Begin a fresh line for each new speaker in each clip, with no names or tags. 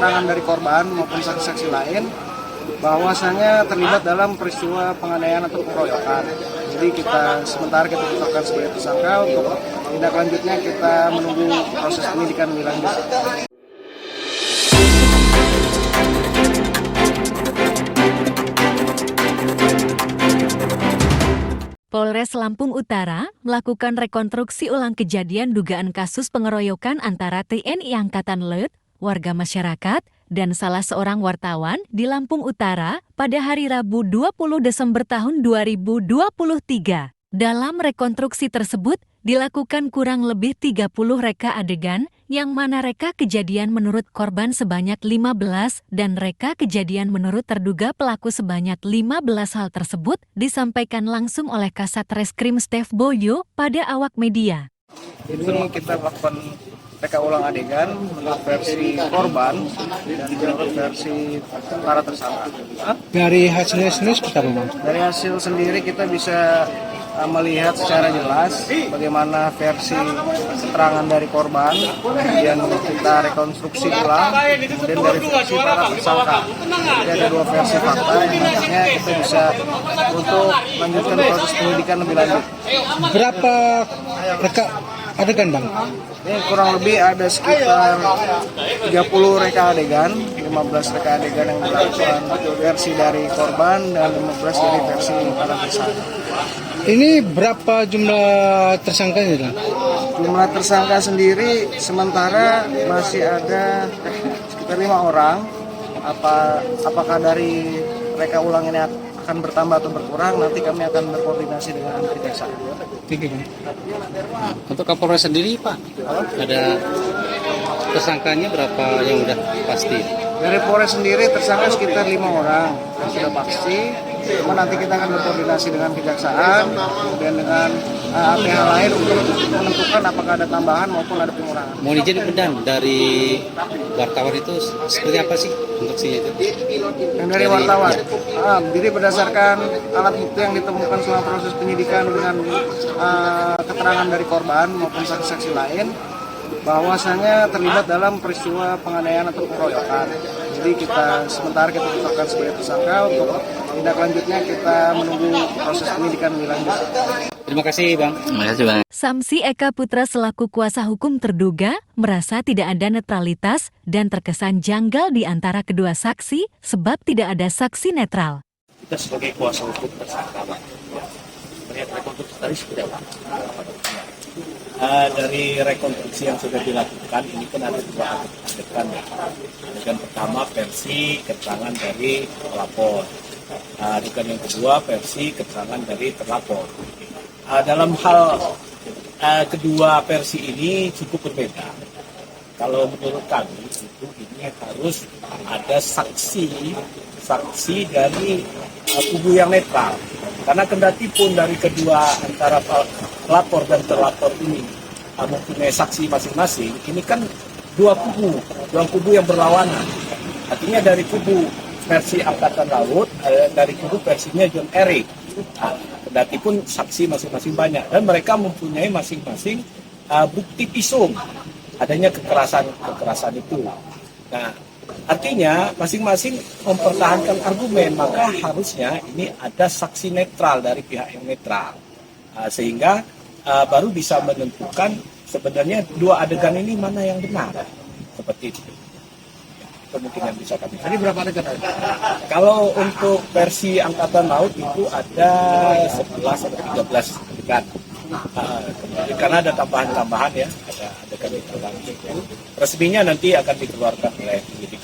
keterangan dari korban maupun saksi-saksi lain bahwasanya terlibat dalam peristiwa penganiayaan atau pengeroyokan. Jadi sementara kita tetapkan sebagai tersangka. Untuk tindak lanjutnya kita menunggu proses penyidikan lebih lanjut.
Polres Lampung Utara melakukan rekonstruksi ulang kejadian dugaan kasus pengeroyokan antara TNI Angkatan Laut, warga masyarakat, dan salah seorang wartawan di Lampung Utara pada hari Rabu 20 Desember tahun 2023. Dalam rekonstruksi tersebut, dilakukan kurang lebih 30 reka adegan, yang mana reka kejadian menurut korban sebanyak 15 dan reka kejadian menurut terduga pelaku sebanyak 15. Hal tersebut disampaikan langsung oleh Kasat Reskrim Stef Boyo pada awak media.
Ini kita lakukan reka ulang adegan menurut versi korban dan menurut versi para tersangka.
Dari hasilnya sendiri seperti apa, Bang?
Dari hasil sendiri kita bisa melihat secara jelas bagaimana versi keterangan dari korban, kemudian kita rekonstruksi ulang, kemudian dari versi para tersangka. Jadi ada dua versi fakta yang nantinya kita bisa untuk melanjutkan proses penyidikan lebih lanjut.
Berapa reka adegan, Bang?
Ini kurang lebih ada sekitar 30 reka adegan, 15 reka adegan yang dilakukan versi dari korban dan 15 dari versi para tersangka.
Ini berapa jumlah tersangkanya, Bang?
Jumlah tersangka sendiri sementara masih ada sekitar 5 orang. Apakah dari reka ulang ini akan bertambah atau berkurang, nanti kami akan berkoordinasi dengan kejaksaan.
Untuk Kapolres sendiri, Pak, ada tersangkanya berapa yang udah pasti?
Dari Polres sendiri tersangka sekitar 5 orang yang sudah pasti. Cuma nanti kita akan berkoordinasi dengan kejaksaan, kemudian dengan pihak lain untuk menentukan apakah ada tambahan maupun ada pengurangan.
Mohon izin Pendan, dari wartawan itu seperti apa sih instruksinya itu?
Yang dari wartawan, jadi berdasarkan alat bukti yang ditemukan selama proses penyidikan dengan keterangan dari korban maupun saksi-saksi lain, bahwasanya terlibat dalam peristiwa penganiayaan atau pengeroyokan. Jadi sementara kita tetapkan sebagai tersangka. Untuk tindak lanjutnya kita menunggu proses penyidikan lebih lanjut.
Terima kasih, Bang. Terima kasih, Bang.
Samsi Eka Putra selaku kuasa hukum terduga merasa tidak ada netralitas dan terkesan janggal di antara kedua saksi sebab tidak ada saksi netral.
Kita sebagai kuasa hukum tersangka, Pak, melihat rekonstruksi tadi seperti apa? Dari rekonstruksi yang sudah dilakukan, ini kan ada dua adegan. Adegan pertama versi keterangan dari pelapor. Adegan yang kedua versi keterangan dari terlapor. Dalam hal kedua versi ini cukup berbeda. Kalau menurut kami itu ini harus ada saksi dari kubu yang netral. Karena kendati pun dari kedua antara pelapor dan terlapor ini mempunyai saksi masing-masing, ini kan dua kubu yang berlawanan. Artinya dari kubu versi Angkatan Laut, dari kubu versinya John Eric. Kendati pun saksi masing-masing banyak dan mereka mempunyai masing-masing bukti visum adanya kekerasan itu. Nah, artinya masing-masing mempertahankan argumen, maka harusnya ini ada saksi netral dari pihak yang netral, sehingga baru bisa menentukan sebenarnya dua adegan ini mana yang benar, seperti itu. Kemungkinan bisa kami.
Tadi berapa adegan?
Kalau untuk versi Angkatan Laut itu ada 11 atau 13 adegan. Karena ada tambahan-tambahan ya, ada adegan itu langsung. Resminya nanti akan dikeluarkan oleh penyidik.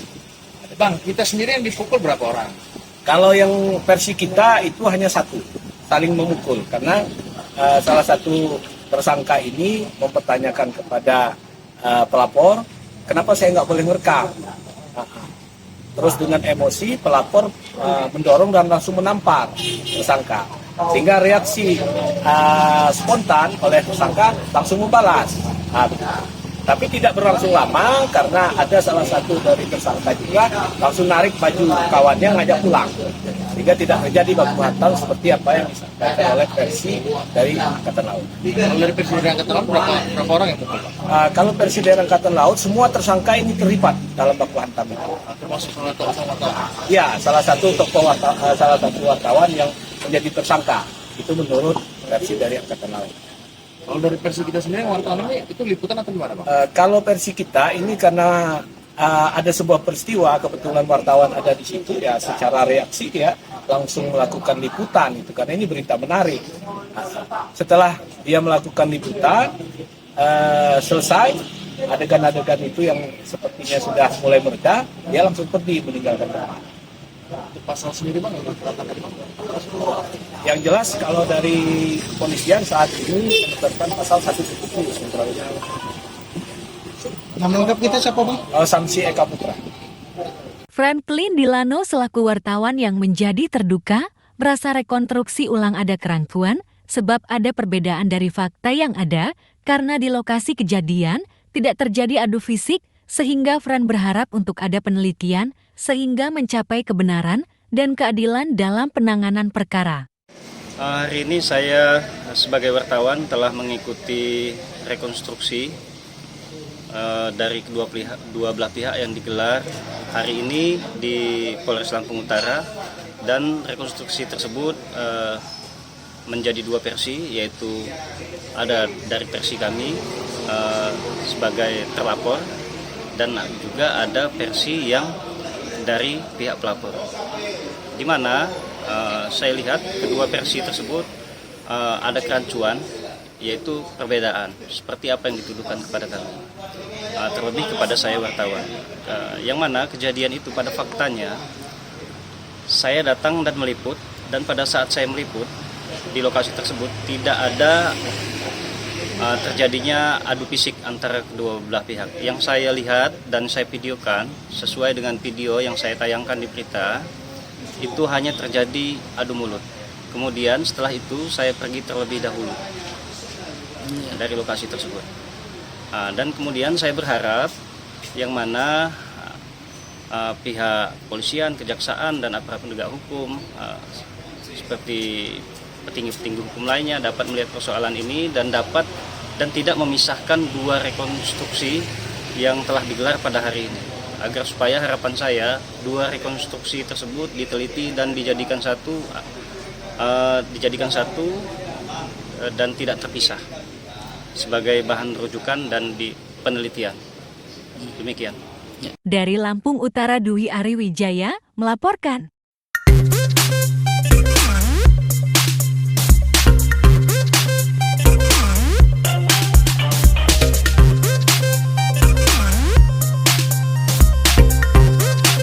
Bang, kita sendiri yang dipukul berapa orang?
Kalau yang versi kita itu hanya satu, saling memukul. Karena salah satu tersangka ini mempertanyakan kepada pelapor, kenapa saya nggak boleh merekam? Terus dengan emosi pelapor mendorong dan langsung menampar tersangka, sehingga reaksi spontan oleh tersangka langsung membalas. Tapi tidak berlangsung lama karena ada salah satu dari tersangka juga langsung narik baju kawannya ngajak pulang, sehingga tidak terjadi baku hantam seperti apa yang disampaikan oleh versi dari Angkatan Laut.
Kalau dari versi dari Angkatan Laut berapa orang yang pukul, Bang?
Kalau versi dari Angkatan Laut, semua tersangka ini terlibat dalam baku hantam itu.
Termasuk salah satu wartawan.
Ya, salah satu wartawan yang menjadi tersangka. Itu menurut versi dari Angkatan Laut.
Kalau dari versi kita sendiri, wartawan ini itu liputan atau gimana, Bang?
Kalau versi kita ini karena ada sebuah peristiwa, kebetulan wartawan ada di situ ya, secara reaksi ya langsung melakukan liputan itu karena ini berita menarik. Setelah dia melakukan liputan selesai adegan-adegan itu yang sepertinya sudah mulai mereda, dia langsung pergi meninggalkan tempat.
Itu pasal sendiri, Bang, yang diterapkan tadi, Bang?
Yang jelas kalau dari kepolisian saat ini menetapkan pasal 170.
Nama lengkap kita siapa, Bang?
Samsi Eka Putra.
Franklin Dilano selaku wartawan yang menjadi terduga merasa rekonstruksi ulang ada kerangkuan sebab ada perbedaan dari fakta yang ada karena di lokasi kejadian tidak terjadi adu fisik sehingga Fran berharap untuk ada penelitian sehingga mencapai kebenaran dan keadilan dalam penanganan perkara.
Hari ini saya sebagai wartawan telah mengikuti rekonstruksi dari dua belah pihak yang digelar hari ini di Polres Lampung Utara, dan rekonstruksi tersebut menjadi dua versi, yaitu ada dari versi kami sebagai terlapor dan juga ada versi yang dari pihak pelapor, di mana saya lihat kedua versi tersebut ada kerancuan, yaitu perbedaan seperti apa yang dituduhkan kepada kami, terlebih kepada saya wartawan, yang mana kejadian itu pada faktanya saya datang dan meliput, dan pada saat saya meliput di lokasi tersebut tidak ada terjadinya adu fisik antara kedua belah pihak. Yang saya lihat dan saya videokan sesuai dengan video yang saya tayangkan di berita, itu hanya terjadi adu mulut. Kemudian setelah itu saya pergi terlebih dahulu dari lokasi tersebut. Dan kemudian saya berharap yang mana pihak polisian, kejaksaan, dan aparat penegak hukum seperti petinggi-petinggi hukum lainnya dapat melihat persoalan ini dan tidak memisahkan dua rekonstruksi yang telah digelar pada hari ini, agar supaya harapan saya dua rekonstruksi tersebut diteliti dan dijadikan satu dan tidak terpisah sebagai bahan rujukan dan di penelitian. Demikian.
Dari Lampung Utara, Dwi Ariwijaya melaporkan.